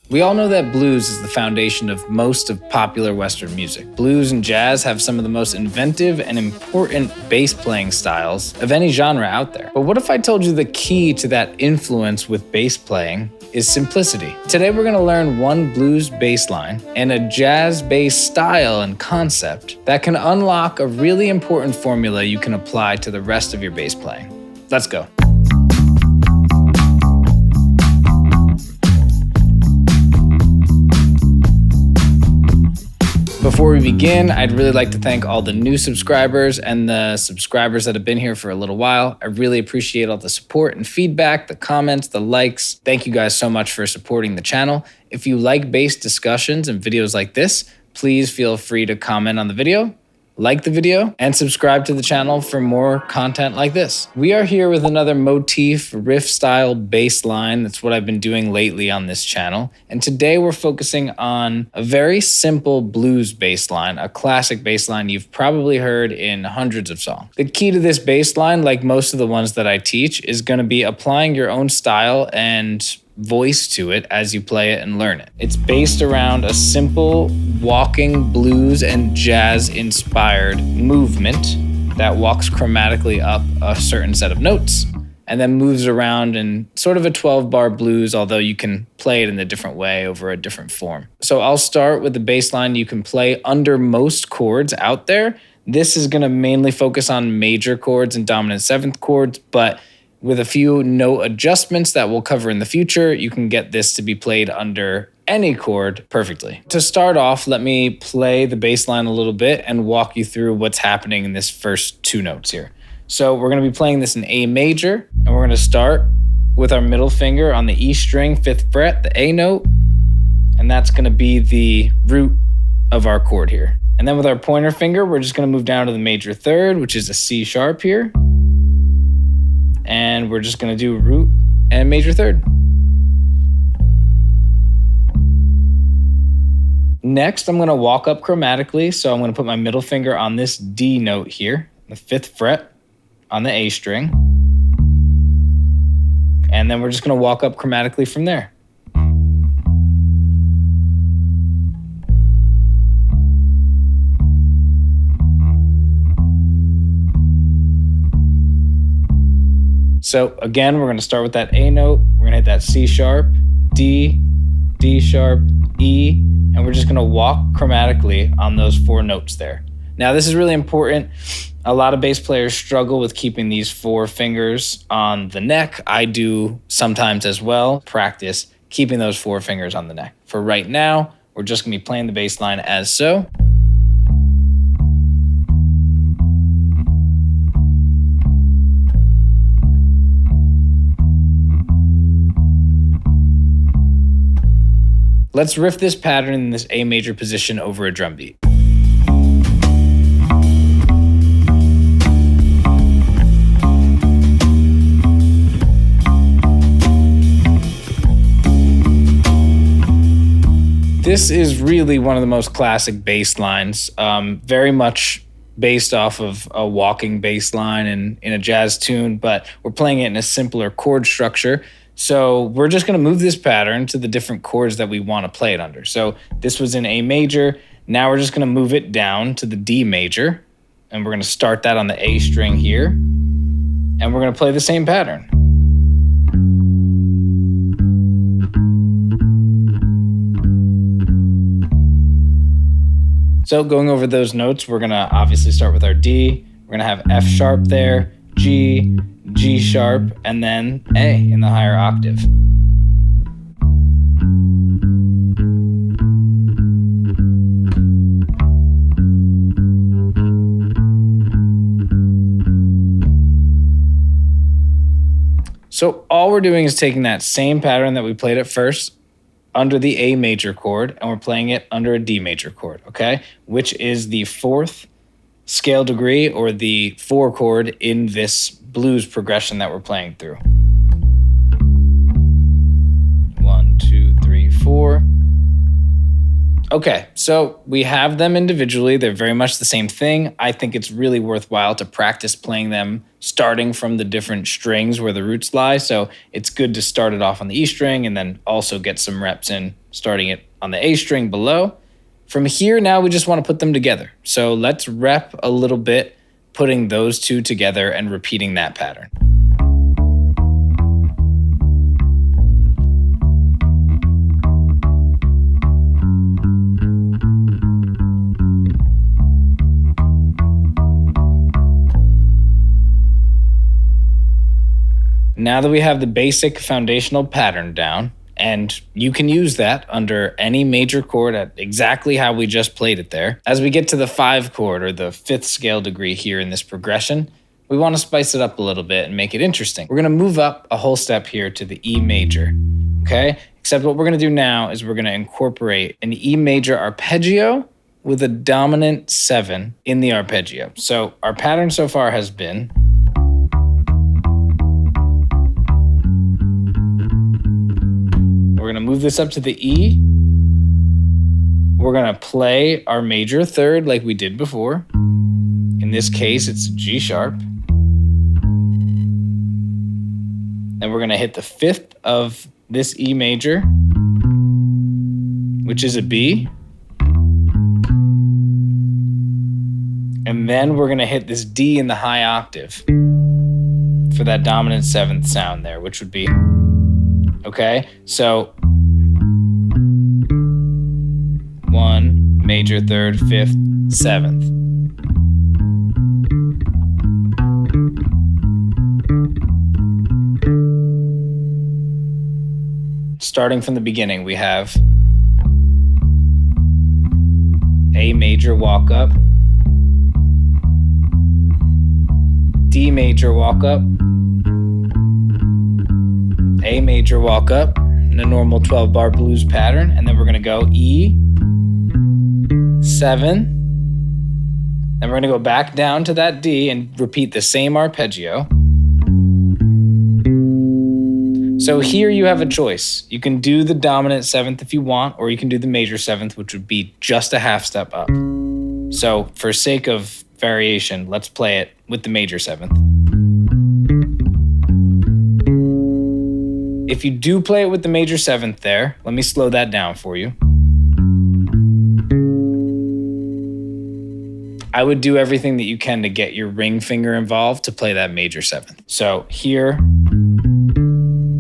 We all know that blues is the foundation of most of popular Western music. Blues and jazz have some of the most inventive and important bass playing styles of any genre out there. But what if I told you the key to that influence with bass playing is simplicity? Today we're going to learn one blues bass line and a jazz bass style and concept that can unlock a really important formula you can apply to the rest of your bass playing. Let's go. Before we begin, I'd really like to thank all the new subscribers and the subscribers that have been here for a little while. I really appreciate all the support and feedback, the comments, the likes. Thank you guys so much for supporting the channel. If you like bass discussions and videos like this, please feel free to comment on the video, like the video, and subscribe to the channel for more content like this. We are here with another motif riff style bass line. That's what I've been doing lately on this channel. And today we're focusing on a very simple blues bass line, a classic bass line you've probably heard in hundreds of songs. The key to this bass line, like most of the ones that I teach, is going to be applying your own style and voice to it as you play it and learn it. It's based around a simple walking blues and jazz inspired movement that walks chromatically up a certain set of notes and then moves around in sort of a 12-bar blues, although you can play it in a different way over a different form. So I'll start with the bass line you can play under most chords out there. This is going to mainly focus on major chords and dominant seventh chords, but with a few note adjustments that we'll cover in the future, you can get this to be played under any chord perfectly. To start off, let me play the bass line a little bit and walk you through what's happening in this first two notes here. So we're going to be playing this in A major, and we're going to start with our middle finger on the E string, 5th fret, the A note, and that's going to be the root of our chord here. And then with our pointer finger, we're just going to move down to the major third, which is a C sharp here. And we're just going to do root and major third. Next, I'm going to walk up chromatically. So I'm going to put my middle finger on this D note here, the 5th fret on the A string. And then we're just going to walk up chromatically from there. So again, we're going to start with that A note. We're going to hit that C sharp, D, D sharp, E, and we're just going to walk chromatically on those 4 notes there. Now, this is really important. A lot of bass players struggle with keeping these 4 fingers on the neck. I do sometimes as well. Practice keeping those 4 fingers on the neck. For right now, we're just going to be playing the bass line as so. Let's riff this pattern in this A major position over a drum beat. This is really one of the most classic bass lines, very much based off of a walking bass line and in a jazz tune, but we're playing it in a simpler chord structure. So we're just going to move this pattern to the different chords that we want to play it under. So this was in A major. Now we're just going to move it down to the D major. And we're going to start that on the A string here. And we're going to play the same pattern. So going over those notes, we're going to obviously start with our D. We're going to have F sharp there, G, G sharp, and then A in the higher octave. So all we're doing is taking that same pattern that we played at first under the A major chord, and we're playing it under a D major chord, okay? Which is the 4th scale degree or the 4 chord in this blues progression that we're playing through. 1, 2, 3, 4. Okay, so we have them individually. They're very much the same thing. I think it's really worthwhile to practice playing them starting from the different strings where the roots lie. So it's good to start it off on the E string and then also get some reps in starting it on the A string below. From here, now we just want to put them together. So let's rep a little bit, putting those two together and repeating that pattern. Now that we have the basic foundational pattern down, and you can use that under any major chord at exactly how we just played it there. As we get to the 5 chord, or the 5th scale degree here in this progression, we want to spice it up a little bit and make it interesting. We're going to move up a whole step here to the E major, okay? Except what we're going to do now is we're going to incorporate an E major arpeggio with a dominant 7 in the arpeggio. So our pattern so far has been we're going to move this up to the E. We're going to play our major third like we did before. In this case, it's G sharp. Then we're going to hit the 5th of this E major, which is a B. And then we're going to hit this D in the high octave for that dominant 7th sound there, which would be, okay? So 1, major third, 5th, 7th. Starting from the beginning, we have A major walk up, D major walk up, A major walk up in a normal 12-bar blues pattern, and then we're gonna go E, 7, then we're gonna go back down to that D and repeat the same arpeggio. So here you have a choice. You can do the dominant 7th if you want, or you can do the major 7th, which would be just a half step up. So for sake of variation, let's play it with the major 7th. If you do play it with the major 7th there, let me slow that down for you. I would do everything that you can to get your ring finger involved to play that major 7th. So here,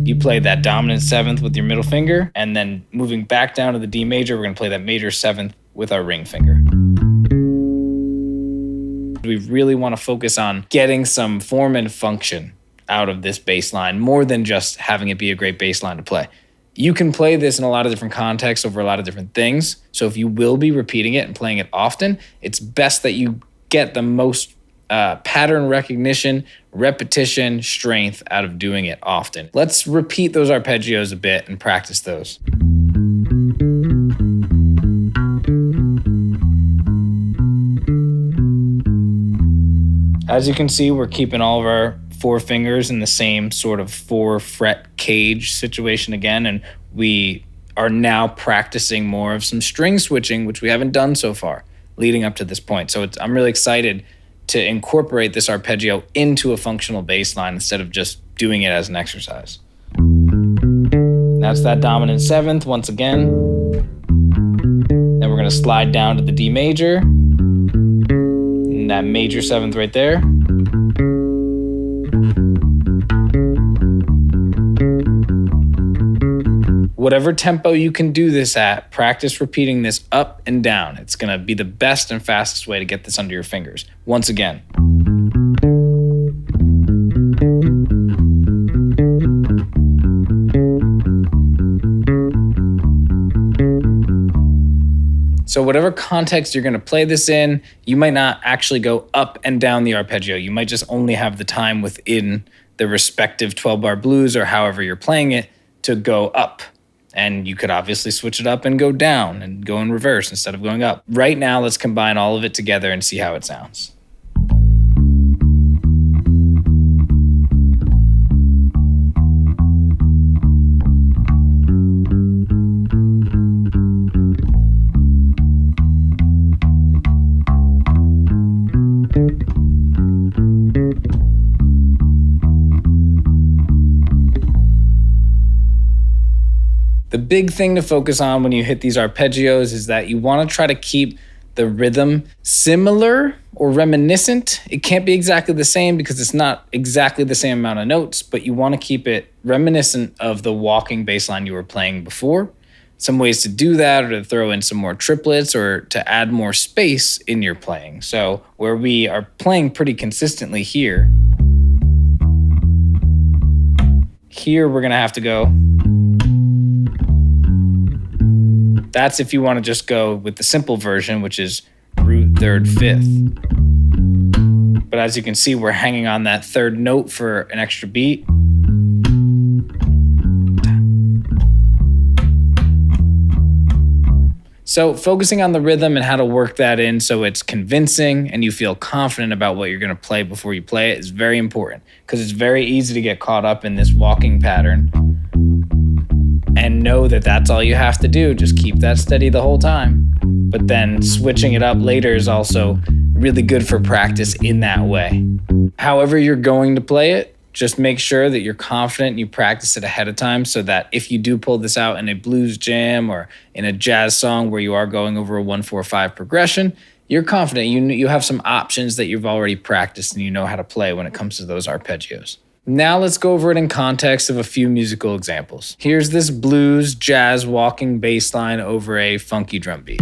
you play that dominant 7th with your middle finger, and then moving back down to the D major, we're gonna play that major 7th with our ring finger. We really wanna focus on getting some form and function out of this bass line, more than just having it be a great bass line to play. You can play this in a lot of different contexts over a lot of different things. So if you will be repeating it and playing it often, it's best that you get the most pattern recognition, repetition, strength out of doing it often. Let's repeat those arpeggios a bit and practice those. As you can see, we're keeping all of our 4 fingers in the same sort of 4-fret cage situation again, and we are now practicing more of some string switching, which we haven't done so far leading up to this point. So I'm really excited to incorporate this arpeggio into a functional bass line instead of just doing it as an exercise. That's that dominant 7th once again. Then we're gonna slide down to the D major, and that major 7th right there. Whatever tempo you can do this at, practice repeating this up and down. It's gonna be the best and fastest way to get this under your fingers. Once again. So whatever context you're gonna play this in, you might not actually go up and down the arpeggio. You might just only have the time within the respective 12-bar blues or however you're playing it to go up. And you could obviously switch it up and go down and go in reverse instead of going up. Right now, let's combine all of it together and see how it sounds. The big thing to focus on when you hit these arpeggios is that you want to try to keep the rhythm similar or reminiscent. It can't be exactly the same because it's not exactly the same amount of notes, but you want to keep it reminiscent of the walking bass line you were playing before. Some ways to do that are to throw in some more triplets or to add more space in your playing. So where we are playing pretty consistently here we're gonna have to go. That's if you want to just go with the simple version, which is root, third, fifth. But as you can see, we're hanging on that third note for an extra beat. So focusing on the rhythm and how to work that in so it's convincing and you feel confident about what you're going to play before you play it is very important, because it's very easy to get caught up in this walking pattern and know that that's all you have to do. Just keep that steady the whole time. But then switching it up later is also really good for practice in that way. However you're going to play it, just make sure that you're confident and you practice it ahead of time so that if you do pull this out in a blues jam or in a jazz song where you are going over a 1-4-5 progression, you're confident. You have some options that you've already practiced and you know how to play when it comes to those arpeggios. Now let's go over it in context of a few musical examples. Here's this blues, jazz, walking bass line over a funky drum beat.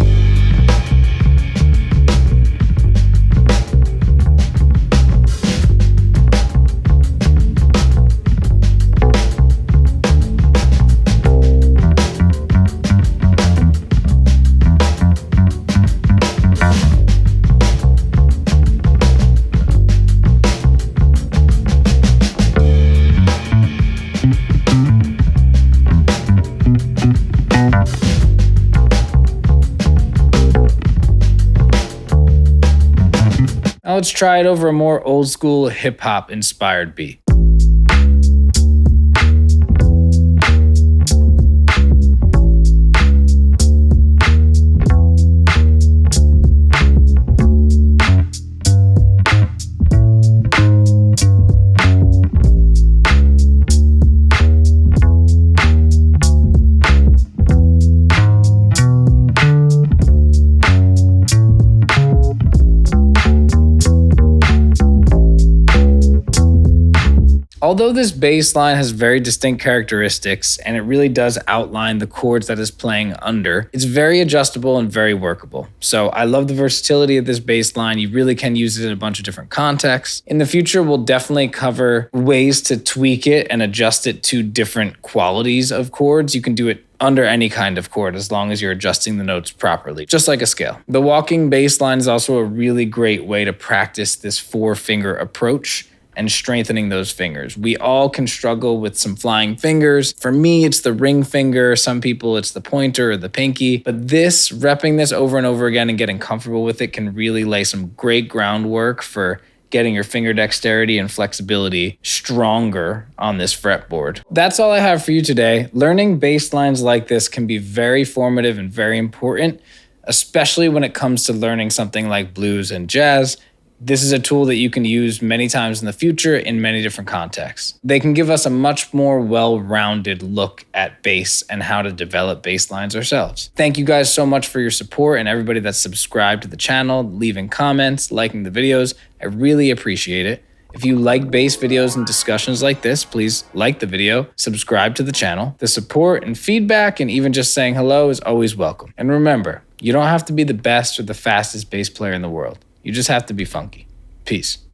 Now let's try it over a more old school hip hop inspired beat. Although this bass line has very distinct characteristics and it really does outline the chords that it's playing under, it's very adjustable and very workable. So I love the versatility of this bass line. You really can use it in a bunch of different contexts. In the future, we'll definitely cover ways to tweak it and adjust it to different qualities of chords. You can do it under any kind of chord as long as you're adjusting the notes properly, just like a scale. The walking bass line is also a really great way to practice this 4-finger approach and strengthening those fingers. We all can struggle with some flying fingers. For me, it's the ring finger. Some people, it's the pointer or the pinky. But repping this over and over again and getting comfortable with it can really lay some great groundwork for getting your finger dexterity and flexibility stronger on this fretboard. That's all I have for you today. Learning bass lines like this can be very formative and very important, especially when it comes to learning something like blues and jazz. This is a tool that you can use many times in the future in many different contexts. They can give us a much more well-rounded look at bass and how to develop bass lines ourselves. Thank you guys so much for your support and everybody that's subscribed to the channel, leaving comments, liking the videos. I really appreciate it. If you like bass videos and discussions like this, please like the video, subscribe to the channel. The support and feedback and even just saying hello is always welcome. And remember, you don't have to be the best or the fastest bass player in the world. You just have to be funky. Peace.